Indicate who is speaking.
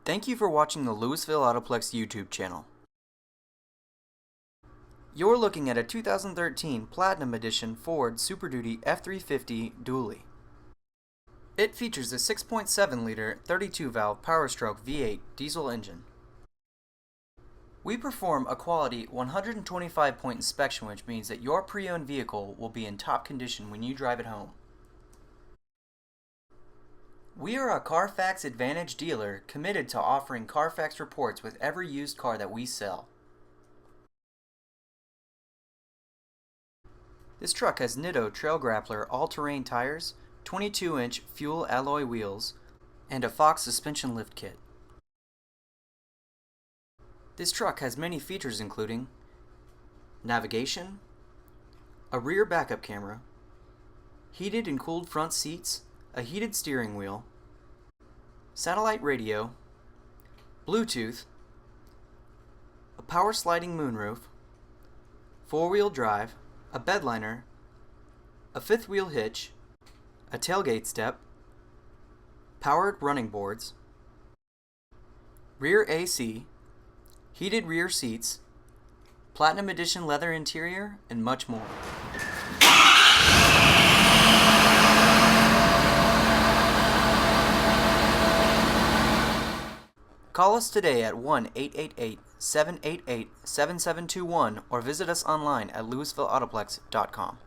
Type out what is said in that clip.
Speaker 1: Thank you for watching the Louisville Autoplex YouTube channel. You're looking at a 2013 Platinum Edition Ford Super Duty F-350 dually. It features a 6.7-liter 32-valve Power-Stroke V8 diesel engine. We perform a quality 125-point inspection, which means that your pre-owned vehicle will be in top condition when you drive it home. We are a Carfax Advantage dealer committed to offering Carfax reports with every used car that we sell. This truck has Nitto Trail Grappler all-terrain tires, 22-inch fuel alloy wheels, and a Fox suspension lift kit. This truck has many features including navigation, a rear backup camera, heated and cooled front seats, a heated steering wheel, satellite radio, Bluetooth, a power sliding moonroof, four-wheel drive, a bedliner, a fifth wheel hitch, a tailgate step, powered running boards, rear AC, heated rear seats, Platinum Edition leather interior, and much more. Call us today at 1-888-788-7721 or visit us online at LouisvilleAutoplex.com.